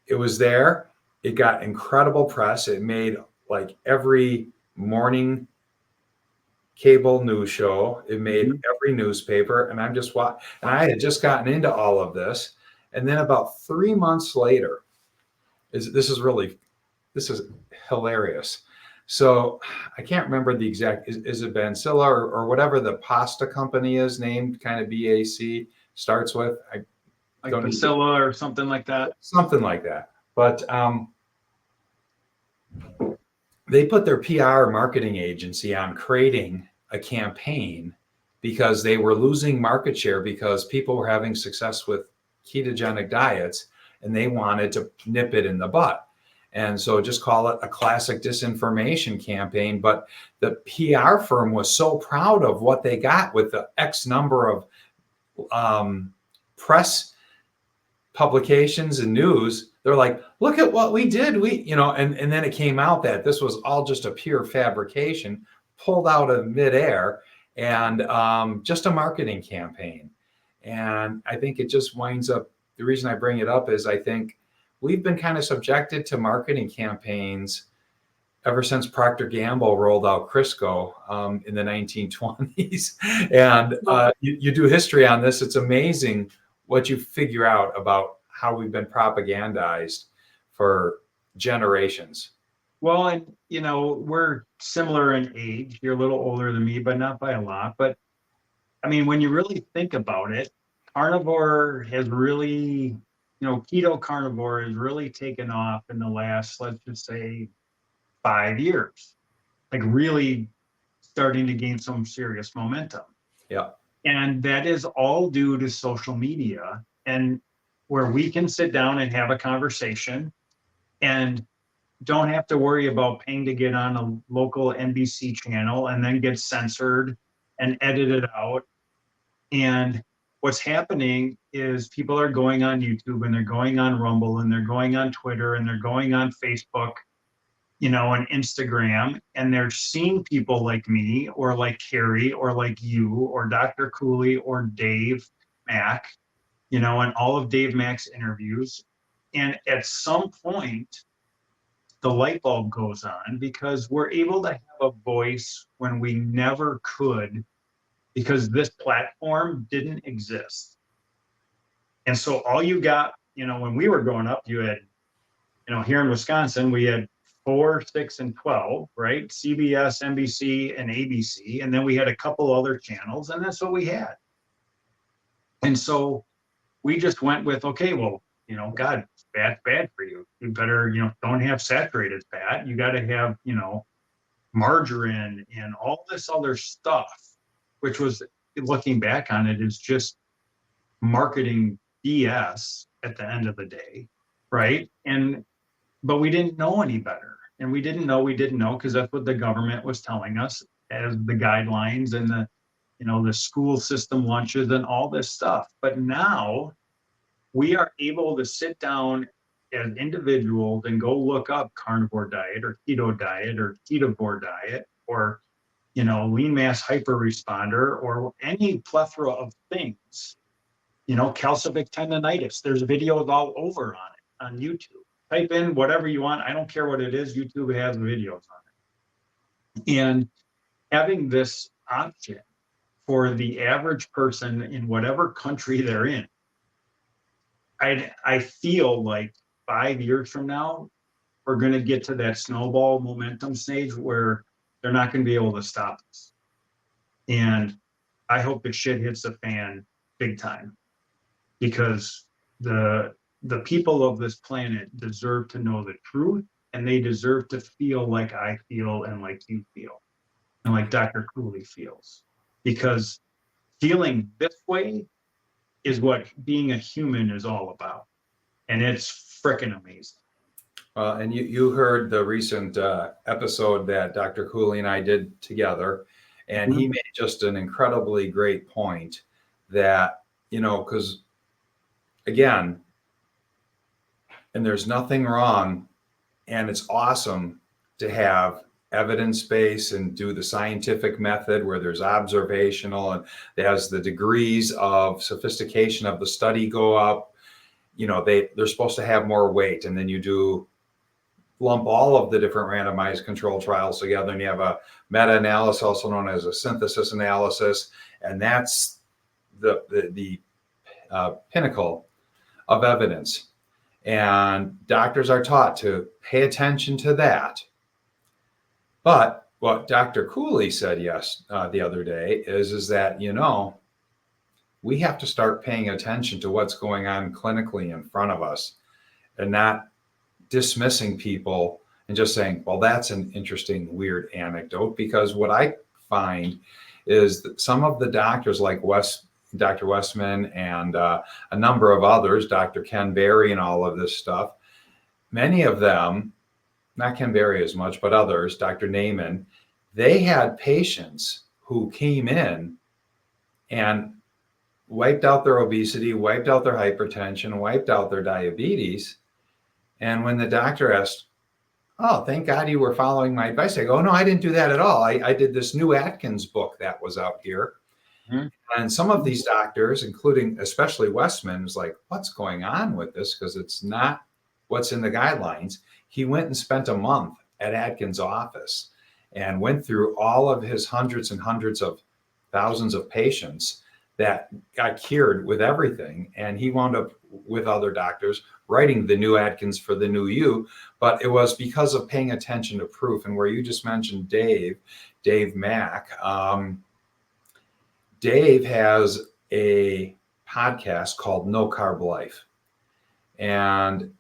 it was there. It got incredible press. It made like every morning cable news show. It made every newspaper. And and I had just gotten into all of this. And then about 3 months later, this is hilarious. So I can't remember the exact, is it Bancilla or whatever the pasta company is named, kind of BAC starts with? Like Bancilla or something like that. Something like that. But they put their PR marketing agency on creating a campaign because they were losing market share because people were having success with ketogenic diets and they wanted to nip it in the butt. And so just call it a classic disinformation campaign. But the PR firm was so proud of what they got with the X number of press publications and news. They're like, look at what we did. And then it came out that this was all just a pure fabrication pulled out of midair and just a marketing campaign. And I think it just winds up, the reason I bring it up is I think we've been kind of subjected to marketing campaigns ever since Procter & Gamble rolled out Crisco in the 1920s. And you do history on this. It's amazing what you figure out about how we've been propagandized for generations. Well, and we're similar in age. You're a little older than me, but not by a lot. But I mean, when you really think about it, carnivore has really, keto carnivore has really taken off in the last, let's just say, 5 years, like really starting to gain some serious momentum. Yeah. And that is all due to social media, and where we can sit down and have a conversation and don't have to worry about paying to get on a local NBC channel and then get censored and edited out. And what's happening is people are going on YouTube and they're going on Rumble and they're going on Twitter and they're going on Facebook, and Instagram, and they're seeing people like me or like Carrie or like you or Dr. Cooley or Dave Mack, and all of Dave Mack's interviews. And at some point, the light bulb goes on because we're able to have a voice when we never could because this platform didn't exist. And so all you got, when we were growing up, you had, here in Wisconsin, we had 4, 6, and 12, right? CBS, NBC, and ABC. And then we had a couple other channels, and that's what we had. And so we just went with, okay, well, God, fat's bad for you. You better, don't have saturated fat. You got to have, margarine and all this other stuff, which was, looking back on it, is just marketing BS at the end of the day, right? But we didn't know any better. And we didn't know because that's what the government was telling us as the guidelines and the school system lunches and all this stuff. But now we are able to sit down as individuals and go look up carnivore diet or keto diet or ketovore diet or, lean mass hyperresponder, or any plethora of things. Calcific tendinitis. There's videos all over on it on YouTube. Type in whatever you want. I don't care what it is. YouTube has videos on it. And having this option for the average person in whatever country they're in, I feel like 5 years from now, we're going to get to that snowball momentum stage where they're not going to be able to stop us. And I hope the shit hits the fan big time, because the people of this planet deserve to know the truth, and they deserve to feel like I feel, and like you feel, and like Dr. Cooley feels, because feeling this way is what being a human is all about. And it's freaking amazing. And you heard the recent episode that Dr. Cooley and I did together, and he made just an incredibly great point that, because again, and there's nothing wrong, and it's awesome to have evidence base and do the scientific method where there's observational, and as the degrees of sophistication of the study go up, they're supposed to have more weight, and then you do lump all of the different randomized control trials together, and you have a meta-analysis, also known as a synthesis analysis, and that's the pinnacle of evidence. And doctors are taught to pay attention to that. But what Dr. Cooley said the other day is that, we have to start paying attention to what's going on clinically in front of us, and not dismissing people and just saying, well, that's an interesting, weird anecdote. Because what I find is that some of the doctors, like Dr. Westman and a number of others, Dr. Ken Berry and all of this stuff, many of them, not Ken Berry as much, but others, Dr. Naiman, they had patients who came in and wiped out their obesity, wiped out their hypertension, wiped out their diabetes. And when the doctor asked, oh, thank God you were following my advice, I go, oh, no, I didn't do that at all. I did this new Atkins book that was out here. Mm-hmm. And some of these doctors, including especially Westman, was like, what's going on with this? Because it's not what's in the guidelines. He went and spent a month at Atkins' office and went through all of his hundreds and hundreds of thousands of patients that got cured with everything. And he wound up with other doctors writing the new Atkins for the new you. But it was because of paying attention to proof. And where you just mentioned Dave Mack, Dave has a podcast called No Carb Life. And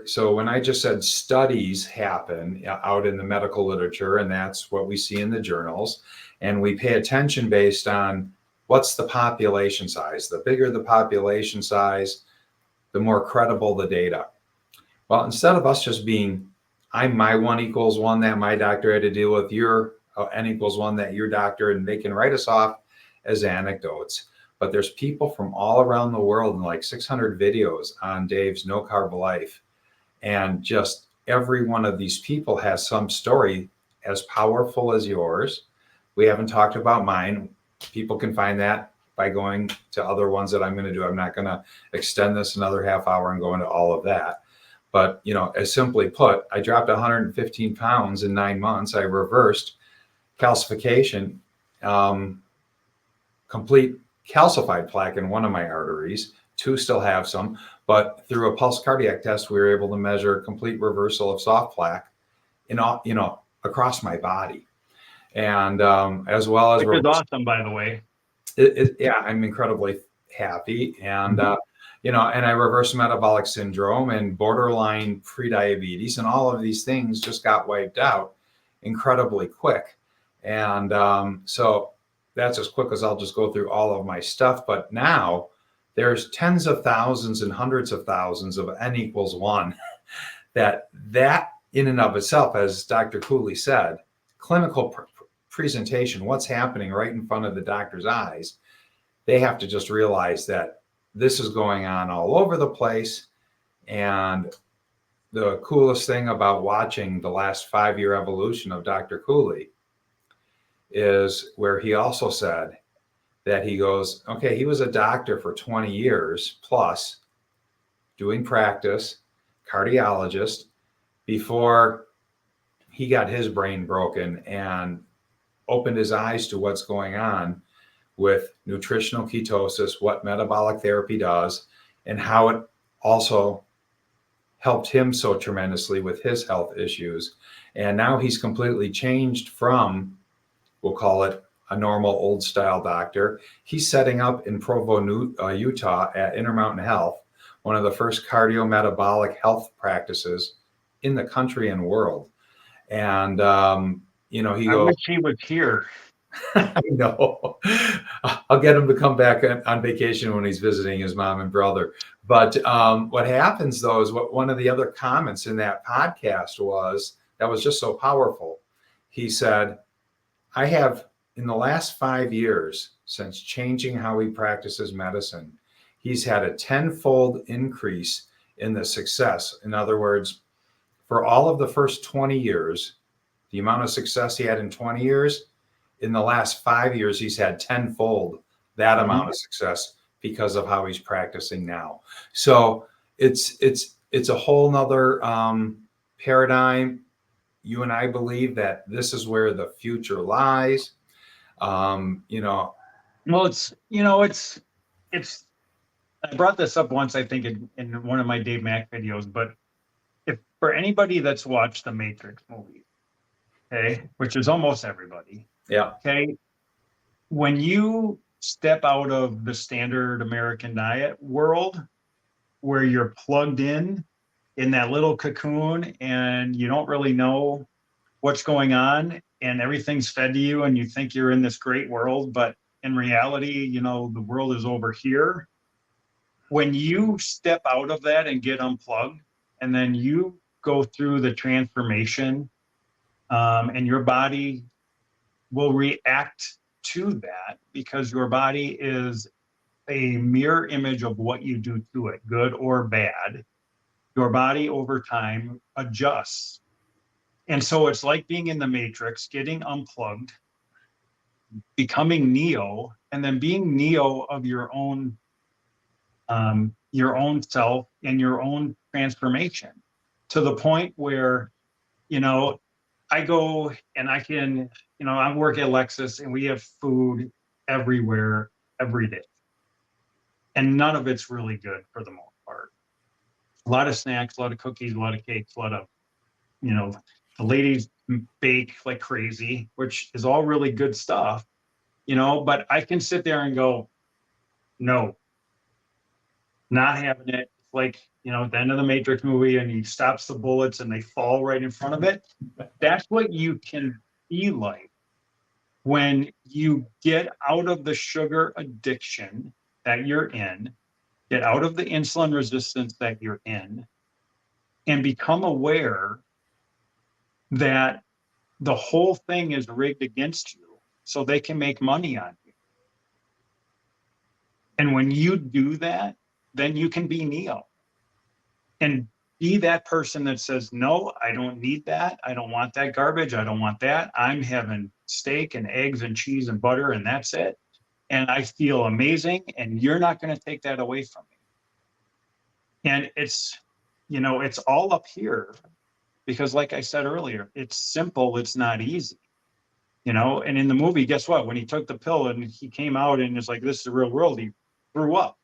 so when I just said studies happen out in the medical literature, and that's what we see in the journals, and we pay attention based on what's the population size. The bigger the population size, the more credible the data. Well, instead of us just being, I'm my 1 = 1 that my doctor had to deal with, your N = 1 that your doctor, and they can write us off as anecdotes. But there's people from all around the world, and like 600 videos on Dave's No Carb Life. And just every one of these people has some story as powerful as yours. We haven't talked about mine. People can find that by going to other ones that I'm going to do. I'm not going to extend this another half hour and go into all of that. But, as simply put, I dropped 115 pounds in 9 months. I reversed calcification, complete calcified plaque in one of my arteries. 2 still have some, but through a pulse cardiac test, we were able to measure complete reversal of soft plaque across my body. And as well as, which is awesome, by the way. Yeah, I'm incredibly happy. And, and I reversed metabolic syndrome and borderline prediabetes, and all of these things just got wiped out incredibly quick. And so that's as quick as I'll just go through all of my stuff. But now there's tens of thousands and hundreds of thousands of N = 1 that in and of itself, as Dr. Cooley said, clinical presentation, what's happening right in front of the doctor's eyes, they have to just realize that this is going on all over the place. And the coolest thing about watching the last 5-year evolution of Dr. Cooley is where he also said that he goes, okay, he was a doctor for 20 years plus doing practice, cardiologist, before he got his brain broken and opened his eyes to what's going on with nutritional ketosis, what metabolic therapy does, and how it also helped him so tremendously with his health issues. And now he's completely changed from, we'll call it a normal old style doctor. He's setting up in Provo, Utah at Intermountain Health, one of the first cardiometabolic health practices in the country and world. And, he I goes, wish he was here. I know. I'll get him to come back on vacation when he's visiting his mom and brother. But what happens though is what one of the other comments in that podcast was that was just so powerful. He said, I have in the last 5 years since changing how he practices medicine, he's had a tenfold increase in the success. In other words, for all of the first 20 years, the amount of success he had in 20 years, in the last 5 years, he's had tenfold that amount of success because of how he's practicing now. So it's a whole nother paradigm. You and I believe that this is where the future lies. Well, it's I brought this up once, I think, in one of my Dave Mack videos, but if for anybody that's watched the Matrix movie, okay, which is almost everybody, Yeah. okay, when you step out of the standard American diet world where you're plugged in that little cocoon and you don't really know what's going on and everything's fed to you and you think you're in this great world, but in reality, the world is over here. When you step out of that and get unplugged, and then you go through the transformation, and your body will react to that because your body is a mirror image of what you do to it, good or bad. Your body over time adjusts. And so it's like being in the Matrix, getting unplugged, becoming Neo, and then being Neo of your own self and your own transformation to the point where, I go and I can, I work at Lexus and we have food everywhere, every day. And none of it's really good for the most part. A lot of snacks, a lot of cookies, a lot of cakes, a lot of, the ladies bake like crazy, which is all really good stuff, but I can sit there and go, no, not having it. It's like, at the end of the Matrix movie and he stops the bullets and they fall right in front of it. That's what you can be like when you get out of the sugar addiction that you're in, get out of the insulin resistance that you're in, and become aware that the whole thing is rigged against you so they can make money on you. And when you do that, then you can be Neo and be that person that says, no, I don't need that. I don't want that garbage. I don't want that. I'm having steak and eggs and cheese and butter and that's it. And I feel amazing. And you're not going to take that away from me. And it's all up here because like I said earlier, it's simple. It's not easy, and in the movie, guess what? When he took the pill and he came out and it's like, this is the real world, he threw up.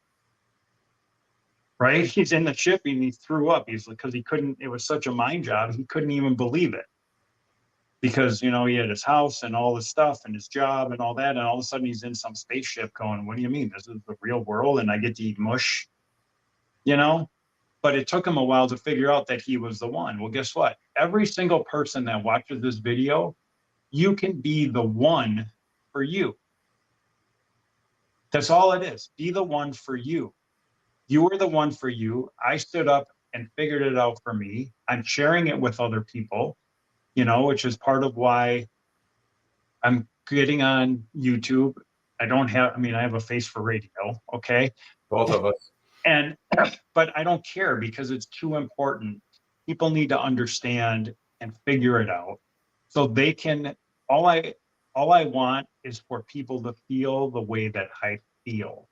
Right? He's in the ship and he threw up. He's like, because he couldn't, it was such a mind job. He couldn't even believe it because, he had his house and all this stuff and his job and all that. And all of a sudden he's in some spaceship going, what do you mean? This is the real world and I get to eat mush, but it took him a while to figure out that he was the one. Well, guess what? Every single person that watches this video, you can be the one for you. That's all it is. Be the one for you. You were the one for you. I stood up and figured it out for me. I'm sharing it with other people, which is part of why I'm getting on YouTube. I have a face for radio. Okay. Both of us. But I don't care because it's too important. People need to understand and figure it out so they can, all I want is for people to feel the way that I feel.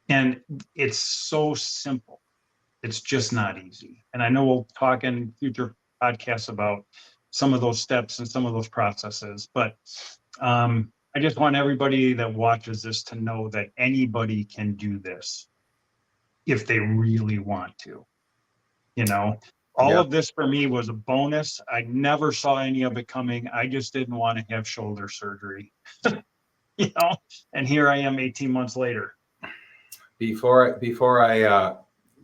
And it's so simple. It's just not easy. And I know we'll talk in future podcasts about some of those steps and some of those processes, but I just want everybody that watches this to know that anybody can do this if they really want to. You know, all Yeah. of this for me was a bonus. I never saw any of it coming. I just didn't want to have shoulder surgery, you know, and here I am 18 months later. Before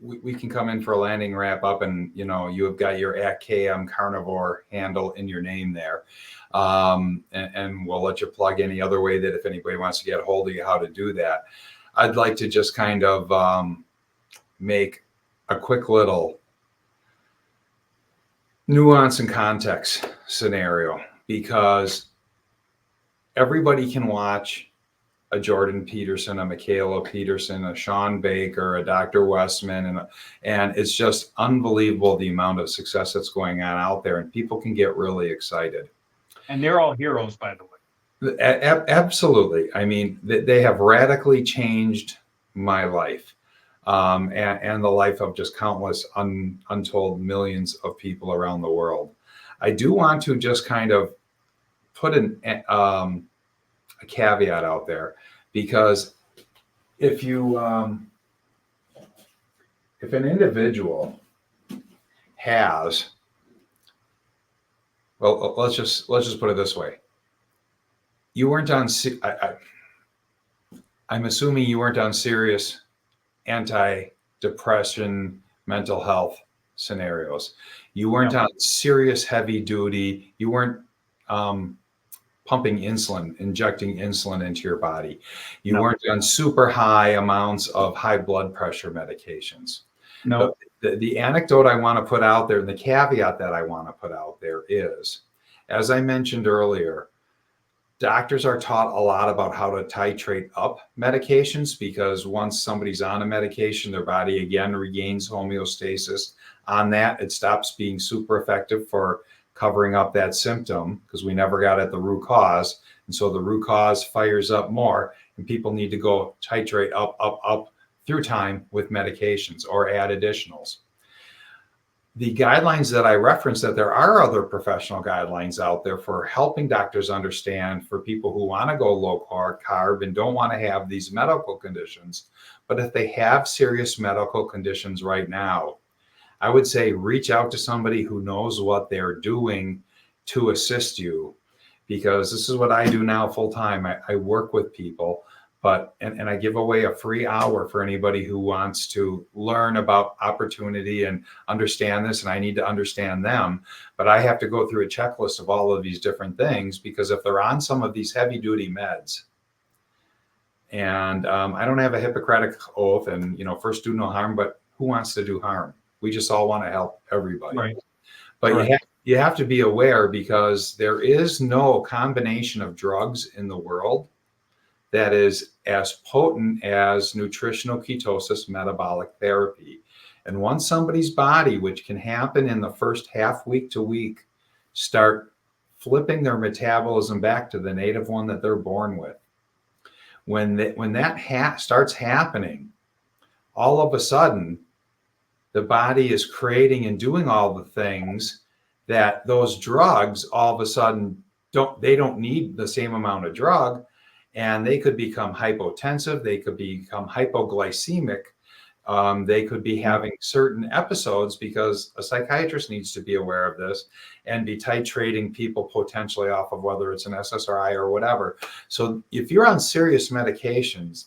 we can come in for a landing wrap up, and you have got your @KM carnivore handle in your name there, and we'll let you plug any other way that if anybody wants to get a hold of you, how to do that. I'd like to just kind of make a quick little nuance and context scenario, because everybody can watch a Jordan Peterson, a Michaela Peterson, a Sean Baker, a Dr. Westman, and it's just unbelievable the amount of success that's going on out there, and people can get really excited. And they're all heroes, by the way. Absolutely. I mean, they have radically changed my life, and the life of just countless untold millions of people around the world. I do want to just kind of put a caveat out there, because if an individual has, well, let's just put it this way. You weren't on, I'm assuming you weren't on serious anti-depression, mental health scenarios. You weren't on serious heavy duty. You weren't pumping insulin, injecting insulin into your body. You weren't on super high amounts of high blood pressure medications. No. The anecdote I want to put out there, and the caveat that I want to put out there is, as I mentioned earlier, doctors are taught a lot about how to titrate up medications, because once somebody's on a medication, their body again regains homeostasis on that. It stops being super effective for covering up that symptom, because we never got at the root cause. And so the root cause fires up more, and people need to go titrate up through time with medications or add additionals. The guidelines that I referenced, that there are other professional guidelines out there for helping doctors understand, for people who want to go low carb and don't want to have these medical conditions. But if they have serious medical conditions right now, I would say reach out to somebody who knows what they're doing to assist you, because this is what I do now full time. I work with people, and I give away a free hour for anybody who wants to learn about opportunity and understand this. And I need to understand them, but I have to go through a checklist of all of these different things, because if they're on some of these heavy duty meds, and I don't have a Hippocratic oath, and first do no harm, but who wants to do harm? We just all want to help everybody. Right. But you have to be aware, because there is no combination of drugs in the world that is as potent as nutritional ketosis metabolic therapy. And once somebody's body, which can happen in the first half week to week, start flipping their metabolism back to the native one that they're born with, when that starts happening, all of a sudden, the body is creating and doing all the things that those drugs all of a sudden don't need the same amount of drug, and they could become hypotensive, they could become hypoglycemic, they could be having certain episodes, because a psychiatrist needs to be aware of this and be titrating people potentially off of whether it's an SSRI or whatever. So if you're on serious medications,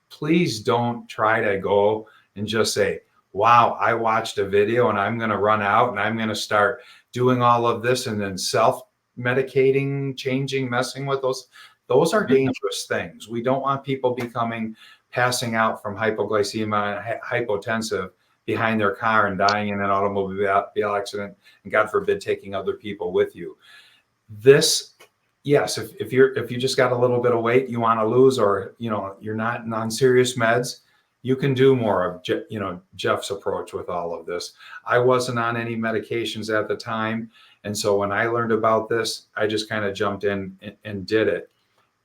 please don't try to go and just say, wow, I watched a video and I'm going to run out and I'm going to start doing all of this and then self-medicating, changing, messing with those. Those are dangerous things. We don't want people passing out from hypoglycemia and hypotensive behind their car and dying in an automobile accident, and God forbid, taking other people with you. This, yes, if you just got a little bit of weight you want to lose, or you're not on serious meds, you can do more of Geoff's approach with all of this. I wasn't on any medications at the time, And so when I learned about this, I just kind of jumped in and did it.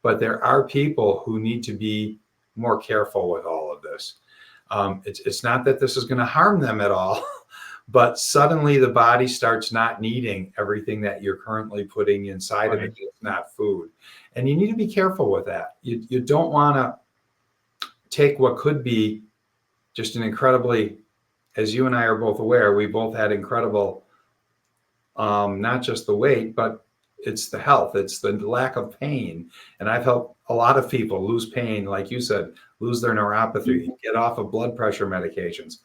But there are people who need to be more careful with all of this. It's not that this is going to harm them at all, but suddenly the body starts not needing everything that you're currently putting inside of it. It's not food. And you need to be careful with that. You don't want to take what could be just an incredibly, as you and I are both aware, we both had incredible, not just the weight, but it's the health, it's the lack of pain. And I've helped a lot of people lose pain, like you said, lose their neuropathy, get off of blood pressure medications.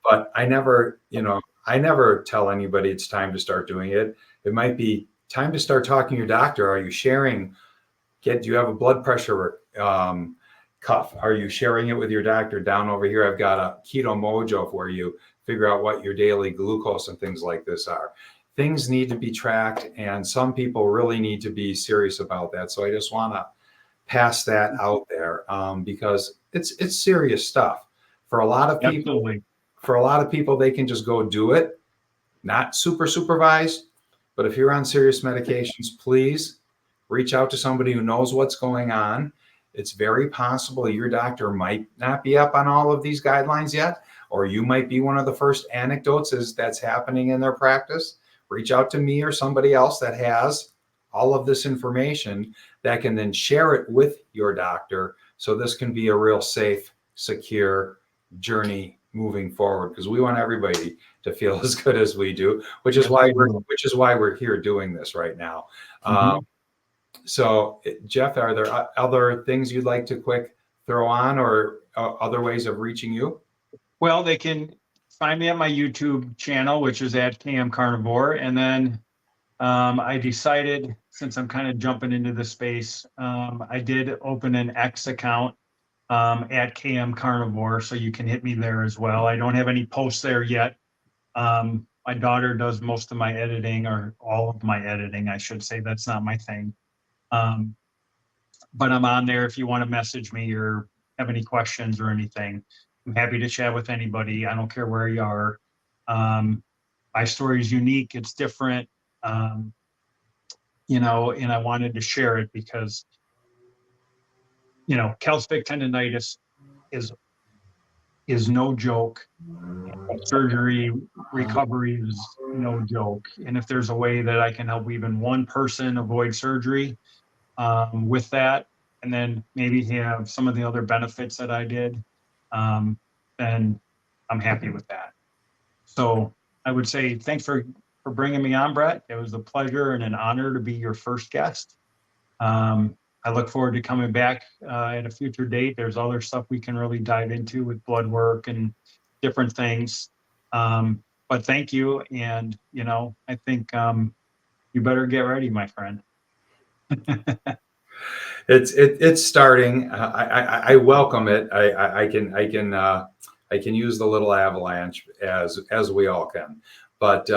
But I never tell anybody it's time to start doing it. It might be time to start talking to your doctor. Are you sharing? Do you have a blood pressure cuff? Are you sharing it with your doctor? Down over here, I've got a keto mojo where you figure out what your daily glucose and things like this are. Things need to be tracked, and some people really need to be serious about that. So I just want to pass that out there because it's serious stuff for a lot of people. Absolutely. For a lot of people, they can just go do it, not super supervised. But if you're on serious medications, please reach out to somebody who knows what's going on. It's very possible your doctor might not be up on all of these guidelines yet, or you might be one of the first anecdotes as that's happening in their practice. Reach out to me or somebody else that has all of this information that can then share it with your doctor. So this can be a real safe, secure journey moving forward, because we want everybody to feel as good as we do, which is why we're here doing this right now. So Geoff, are there other things you'd like to quick throw on, or other ways of reaching you? Well, they can find me at my YouTube channel, which is at KM Carnivore. And then I decided, since I'm kind of jumping into the space, I did open an X account at KM Carnivore, so you can hit me there as well. I don't have any posts there yet. My daughter does most of my editing, or all of my editing, I should say. That's not my thing. But I'm on there if you want to message me or have any questions or anything. I'm happy to chat with anybody. I don't care where you are. My story is unique. It's different. And I wanted to share it because, calcific tendinitis is no joke. Surgery recovery is no joke. And if there's a way that I can help even one person avoid surgery with that, and then maybe have some of the other benefits that I did, then I'm happy with that. So I would say thanks for bringing me on, Brett. It was a pleasure and an honor to be your first guest. I look forward to coming back at a future date. There's other stuff we can really dive into with blood work and different things. But thank you. And, I think you better get ready, my friend. It's starting. I welcome it. I can use the little avalanche as we all can. But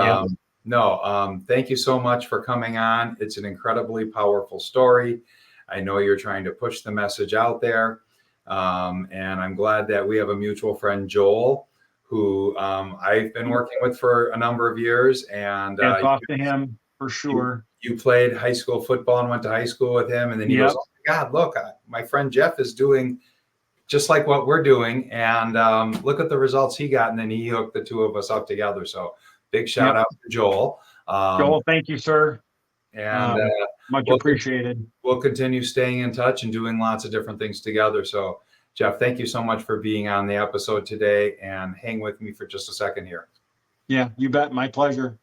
thank you so much for coming on. It's an incredibly powerful story. I know you're trying to push the message out there, and I'm glad that we have a mutual friend, Joel, who I've been working with for a number of years. And talk to him for sure. You played high school football and went to high school with him, and then he goes, "Oh my God, look, my friend Geoff is doing just like what we're doing, and look at the results he got." And then he hooked the two of us up together. So big shout out to Joel. Joel, thank you, sir. And much appreciated. We'll continue staying in touch and doing lots of different things together. So Geoff, thank you so much for being on the episode today, and hang with me for just a second here. Yeah, you bet. My pleasure.